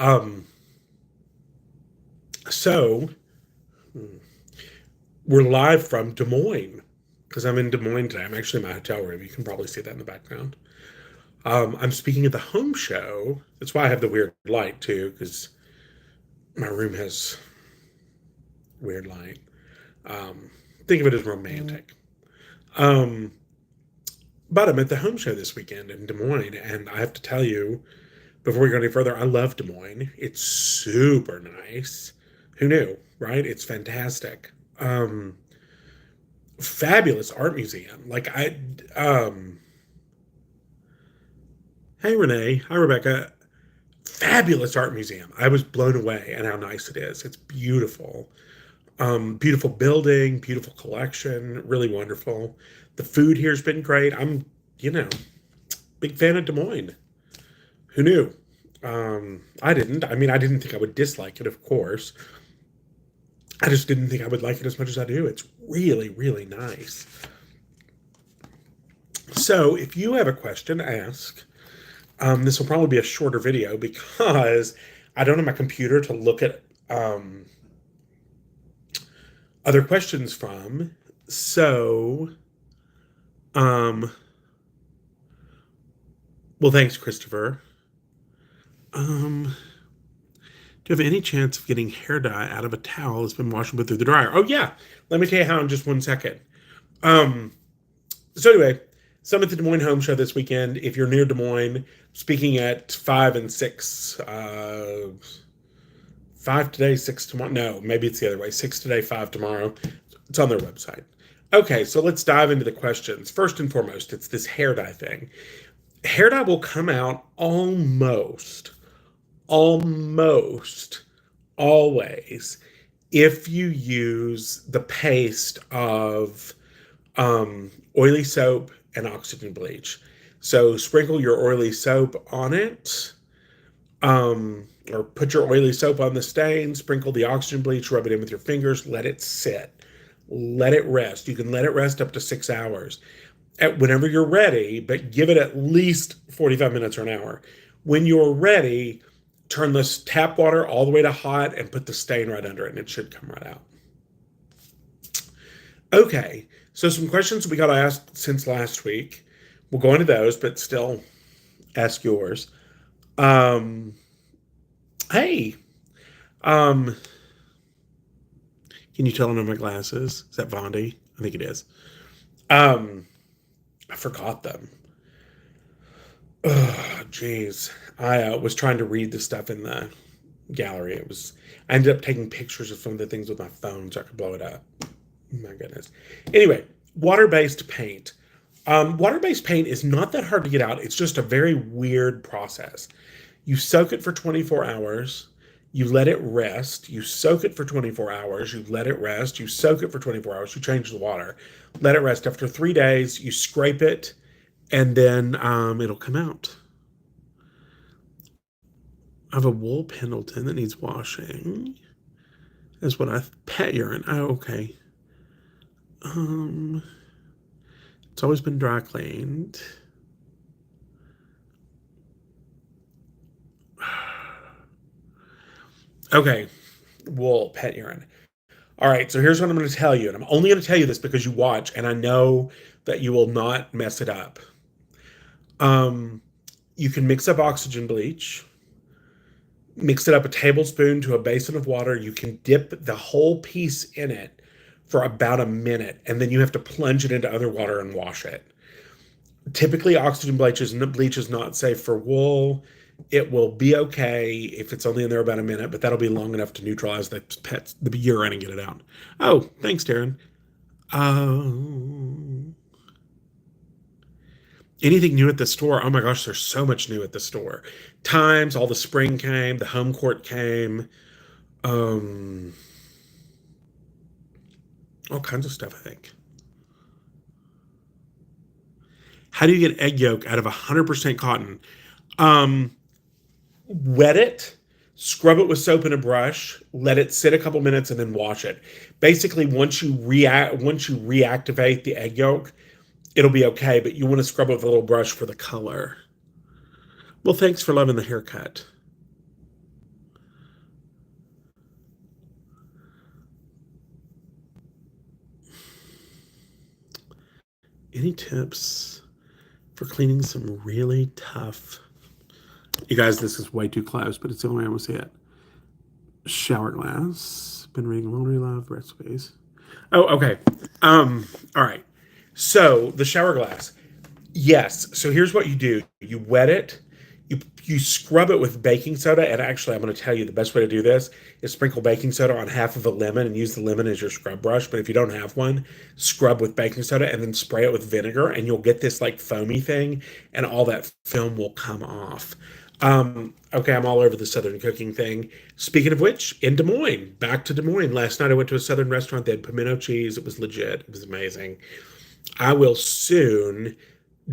Um, so we're live from Des Moines because I'm in Des Moines today. I'm actually in my hotel room. You can probably see that in the background. I'm speaking at the home show. That's why I have the weird light too, because my room has weird light. Um, think of it as romantic. Um, but I'm at the home show this weekend in Des Moines, and I have to tell you, before we go any further, I love Des Moines. It's super nice. Who knew, right? It's fantastic. Fabulous art museum. Hey Renee, hi Rebecca. Fabulous art museum. I was blown away at how nice it is. It's beautiful. Beautiful building, beautiful collection, really wonderful. The food here's been great. You know, big fan of Des Moines. Who knew? I didn't. I mean, I didn't think I would dislike it, of course. I just didn't think I would like it as much as I do. It's really, really nice. So, if you have a question, ask. This will probably be a shorter video because I don't have my computer to look at other questions from. So, um, well, thanks, Christopher. Do you have any chance of getting hair dye out of a towel that's been washed and put through the dryer? Oh yeah, let me tell you how in just 1 second. Um, so anyway, so I'm at the Des Moines Home Show this weekend. If you're near Des Moines, speaking at 5 and 6. 5 today, 6 tomorrow. No, maybe it's the other way. 6 today, 5 tomorrow. It's on their website. Okay, so let's dive into the questions. First and foremost, it's this hair dye thing. Hair dye will come out almost always if you use the paste of oily soap and oxygen bleach. So sprinkle your oily soap on it, or put your oily soap on the stain, sprinkle the oxygen bleach, rub it in with your fingers, let it sit, let it rest. You can let it rest up to 6 hours. Whenever you're ready, but give it at least 45 minutes or an hour. When you're ready, turn this tap water all the way to hot and put the stain right under it, and it should come right out. Okay, so some questions we got asked since last week. We'll go into those, but still ask yours. Um, hey, um, can you tell under my glasses? Is that Vondi? I think it is. I forgot them. Oh, jeez. I was trying to read the stuff in the gallery. I ended up taking pictures of some of the things with my phone so I could blow it up. My goodness. Anyway, water-based paint. Water-based paint is not that hard to get out. It's just a very weird process. You soak it for 24 hours. You let it rest. You soak it for 24 hours. You let it rest. You soak it for 24 hours. You change the water. Let it rest. After 3 days, you scrape it, and then it'll come out. I have a wool Pendleton that needs washing. That's what pet urine. Oh, okay. It's always been dry cleaned. Okay, wool pet urine. All right, so here's what I'm going to tell you, and I'm only going to tell you this because you watch, and I know that you will not mess it up. Um, you can mix up oxygen bleach, mix it up a tablespoon to a basin of water. You can dip the whole piece in it for about a minute, and then you have to plunge it into other water and wash it. Typically, oxygen bleach is not safe for wool. It will be okay if it's only in there about a minute, but that'll be long enough to neutralize the urine and get it out. Oh, thanks, Darren. Um, Anything new at the store? Oh my gosh, there's so much new at the store. Times, all the spring came, the home court came, um, all kinds of stuff, I think. How do you get egg yolk out of 100% cotton? Um, Wet it, scrub it with soap and a brush, let it sit a couple minutes, and then wash it. Basically, once you reactivate the egg yolk, it'll be okay, but you want to scrub it with a little brush for the color. Well, thanks for loving the haircut. Any tips for cleaning some really tough? You guys, this is way too close, but it's the only way I'm gonna see it. Shower glass. Been reading Laundry Love recipes. Oh, okay. All right. So the shower glass. Yes. So here's what you do. You wet it. You scrub it with baking soda. And actually, I'm going to tell you the best way to do this is sprinkle baking soda on half of a lemon and use the lemon as your scrub brush. But if you don't have one, scrub with baking soda and then spray it with vinegar, and you'll get this like foamy thing, and all that film will come off. Okay, I'm all over the Southern cooking thing. Speaking of which, in Des Moines, back to Des Moines. Last night I went to a Southern restaurant. They had pimento cheese. It was legit. It was amazing. I will soon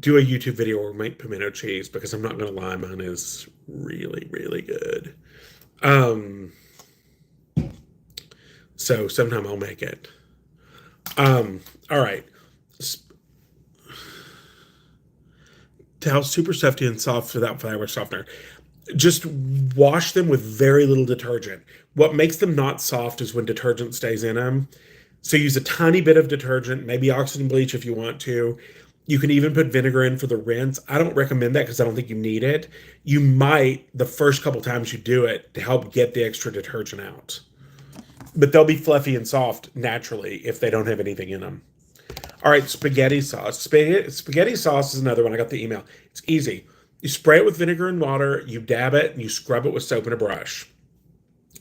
do a YouTube video where we make pimento cheese because I'm not going to lie, mine is really, really good. Um, so sometime I'll make it. All right. Towels super stuffy and soft without fabric softener. Just wash them with very little detergent. What makes them not soft is when detergent stays in them. So use a tiny bit of detergent, maybe oxygen bleach if you want to. You can even put vinegar in for the rinse. I don't recommend that because I don't think you need it. You might the first couple times you do it to help get the extra detergent out. But they'll be fluffy and soft naturally if they don't have anything in them. All right, spaghetti sauce. Spaghetti sauce is another one. I got the email. It's easy. You spray it with vinegar and water, you dab it, and you scrub it with soap and a brush.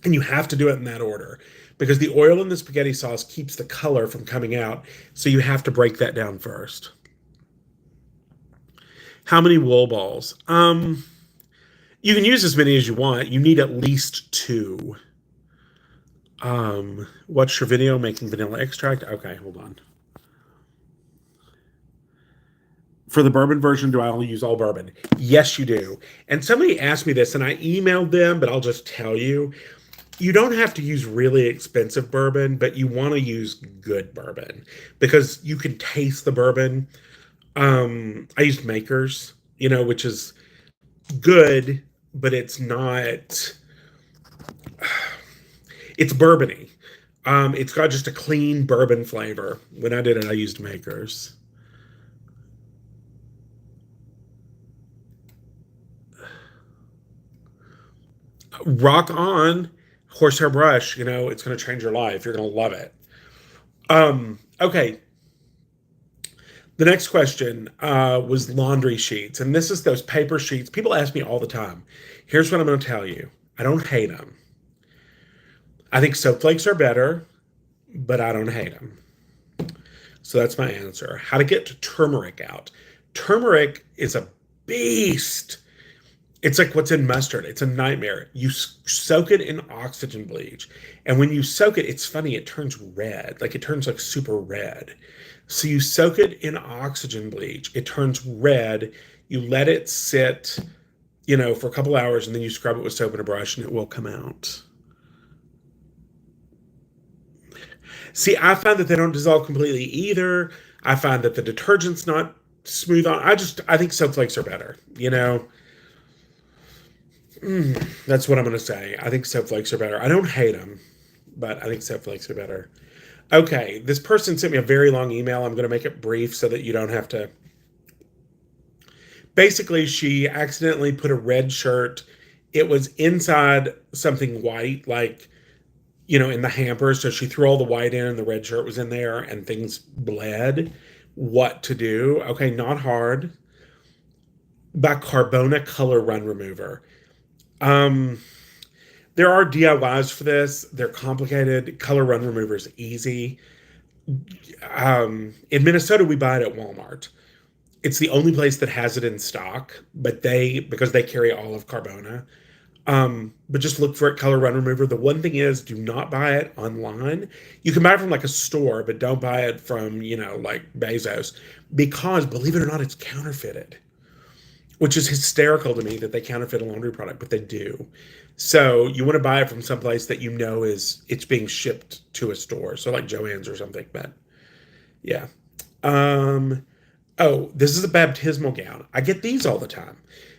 And you have to do it in that order because the oil in the spaghetti sauce keeps the color from coming out. So you have to break that down first. How many wool balls? You can use as many as you want. You need at least two. Watch your video making vanilla extract. Okay, hold on. For the bourbon version, do I only use all bourbon? Yes, you do. And somebody asked me this, and I emailed them, but I'll just tell you. You don't have to use really expensive bourbon, but you want to use good bourbon because you can taste the bourbon. I used Makers, which is good, but it's not. It's bourbony. It's got just a clean bourbon flavor. When I did it, I used Makers. Rock on horsehair brush. It's going to change your life. You're going to love it. Okay. The next question was laundry sheets. And this is those paper sheets. People ask me all the time. Here's what I'm going to tell you. I don't hate them. I think soap flakes are better, but I don't hate them. So that's my answer. How to get turmeric out. Turmeric is a beast. It's like what's in mustard. It's a nightmare. You soak it in oxygen bleach. And when you soak it, it's funny, it turns red. Like it turns like super red. So you soak it in oxygen bleach. It turns red. You let it sit, for a couple hours, and then you scrub it with soap and a brush, and it will come out. See, I find that they don't dissolve completely either. I find that the detergent's not smooth on. I think soap flakes are better, That's what I'm going to say. I think soap flakes are better. I don't hate them, but I think soap flakes are better. Okay, this person sent me a very long email. I'm going to make it brief so that you don't have to. Basically, she accidentally put a red shirt. It was inside something white, like, in the hamper. So she threw all the white in and the red shirt was in there and things bled. What to do? Okay, not hard. Bicarbonate color run remover. There are DIYs for this. They're complicated. Color run remover is easy. In Minnesota, we buy it at Walmart. It's the only place that has it in stock, but because they carry all of Carbona. But just look for it, color run remover. The one thing is, do not buy it online. You can buy it from like a store, but don't buy it from, like Bezos, because believe it or not, it's counterfeited, which is hysterical to me that they counterfeit a laundry product, but they do. So you want to buy it from someplace that it's being shipped to a store. So like Joann's or something, but yeah. Oh, this is a baptismal gown. I get these all the time.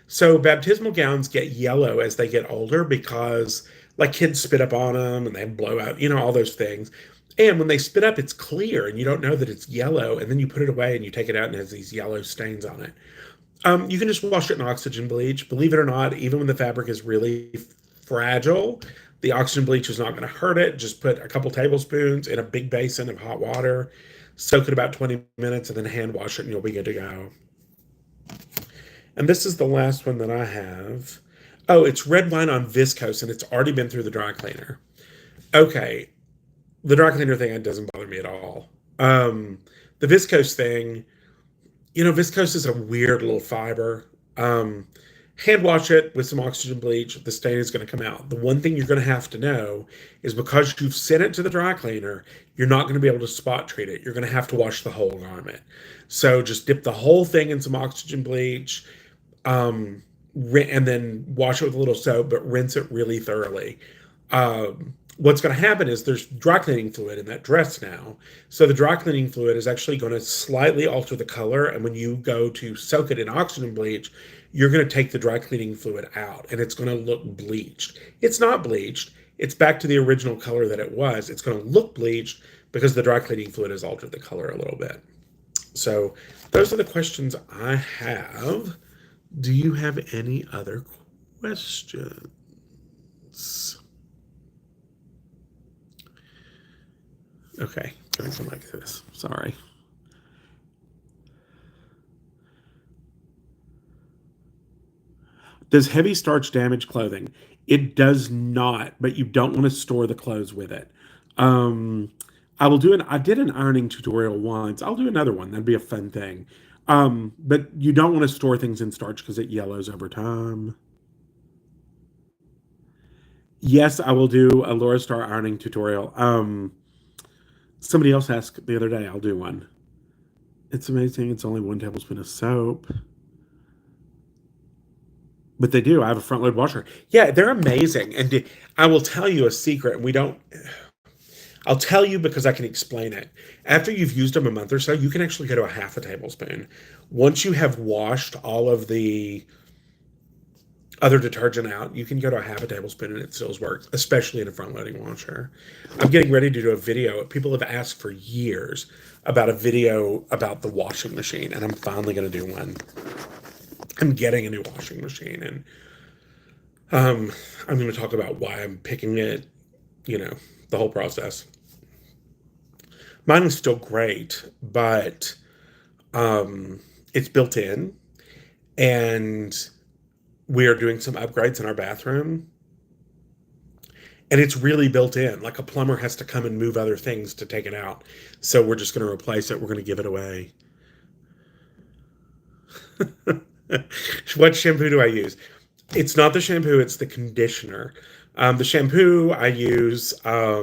So baptismal gowns get yellow as they get older because like kids spit up on them and they blow out, all those things. And when they spit up, it's clear and you don't know that it's yellow. And then you put it away and you take it out and it has these yellow stains on it. You can just wash it in oxygen bleach. Believe it or not, even when the fabric is really fragile, the oxygen bleach is not going to hurt it. Just put a couple tablespoons in a big basin of hot water, soak it about 20 minutes, and then hand wash it, and you'll be good to go. And this is the last one that I have. Oh, it's red wine on viscose, and it's already been through the dry cleaner. Okay, the dry cleaner thing doesn't bother me at all. The viscose thing, viscose is a weird little fiber. Um, Hand wash it with some oxygen bleach. The stain is going to come out. The one thing you're going to have to know is because you've sent it to the dry cleaner, you're not going to be able to spot treat it. You're going to have to wash the whole garment. So just dip the whole thing in some oxygen bleach, and then wash it with a little soap, but rinse it really thoroughly. What's going to happen is there's dry cleaning fluid in that dress now. So the dry cleaning fluid is actually going to slightly alter the color. And when you go to soak it in oxygen bleach, you're going to take the dry cleaning fluid out and it's going to look bleached. It's not bleached. It's back to the original color that it was. It's going to look bleached because the dry cleaning fluid has altered the color a little bit. So those are the questions I have. Do you have any other questions? Okay, going something like this. Sorry. Does heavy starch damage clothing? It does not, but you don't want to store the clothes with it. Um, I did an ironing tutorial once. I'll do another one. That'd be a fun thing. But you don't want to store things in starch because it yellows over time. Yes, I will do a Laura Star ironing tutorial. Somebody else asked the other day. I'll do one. It's amazing. It's only 1 tablespoon of soap. But they do. I have a front load washer. Yeah, they're amazing. And I will tell you a secret. I'll tell you because I can explain it. After you've used them a month or so, you can actually go to a half a tablespoon. Once you have washed all of the other detergent out, you can go to a half a tablespoon and it still works, especially in a front loading washer. I'm getting ready to do a video. People have asked for years about a video about the washing machine, and I'm finally going to do one. I'm getting a new washing machine, and I'm going to talk about why I'm picking it, the whole process. Mine is still great, but it's built in, and we are doing some upgrades in our bathroom. And it's really built in. Like a plumber has to come and move other things to take it out. So we're just going to replace it. We're going to give it away. What shampoo do I use? It's not the shampoo, it's the conditioner. The shampoo I use, I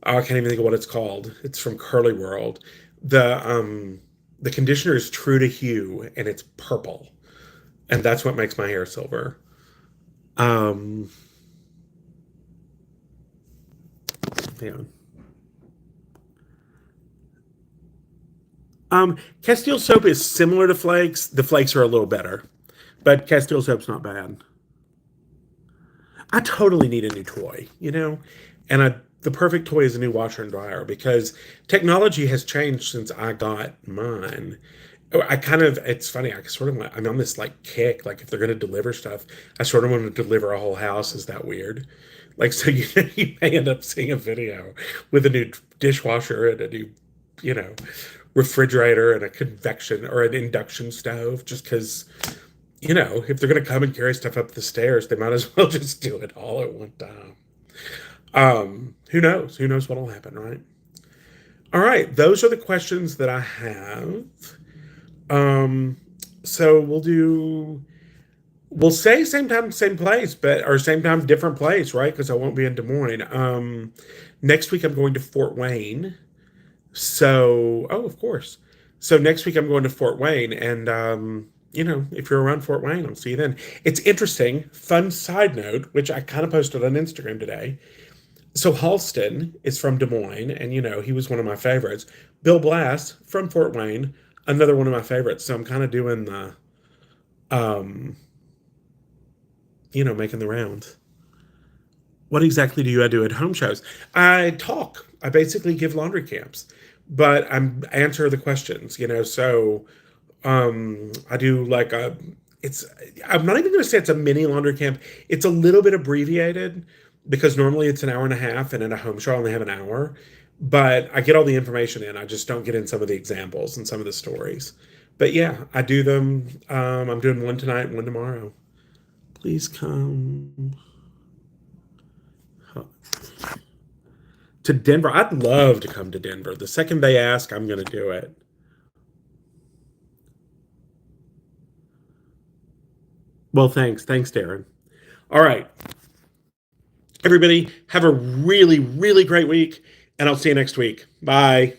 can't even think of what it's called. It's from Curly World. The conditioner is True to Hue, and it's purple, and that's what makes my hair silver. Um, Hang on. Castile soap is similar to flakes. The flakes are a little better, but Castile soap's not bad. I totally need a new toy, and the perfect toy is a new washer and dryer because technology has changed since I got mine. It's funny, I'm on this like kick, like if they're going to deliver stuff, I sort of want to deliver a whole house. Is that weird? Like, so you may end up seeing a video with a new dishwasher and a new, you know, refrigerator and a convection or an induction stove, just because, if they're going to come and carry stuff up the stairs, they might as well just do it all at one time. Who knows? Who knows what'll happen, right? All right, those are the questions that I have. Um, so we'll say same time, same place, or same time, different place, right? Because I won't be in Des Moines. Next week I'm going to Fort Wayne. So, oh, of course. So next week I'm going to Fort Wayne, and if you're around Fort Wayne, I'll see you then. It's interesting. Fun side note, which I kind of posted on Instagram today. So Halston is from Des Moines, and he was one of my favorites. Bill Blass from Fort Wayne, another one of my favorites. So I'm kind of doing the, um, making the rounds. What exactly do I do at home shows? I talk. I basically give laundry camps, but I'm answer the questions. So I do like a. It's. I'm not even going to say it's a mini laundry camp. It's a little bit abbreviated because normally it's an hour and a half, and in a home show I only have an hour. But I get all the information in. I just don't get in some of the examples and some of the stories. But yeah, I do them. I'm doing one tonight, one tomorrow. Please come to Denver. I'd love to come to Denver. The second they ask, I'm going to do it. Well, thanks. Thanks, Darren. All right. Everybody, have a really, really great week, and I'll see you next week. Bye.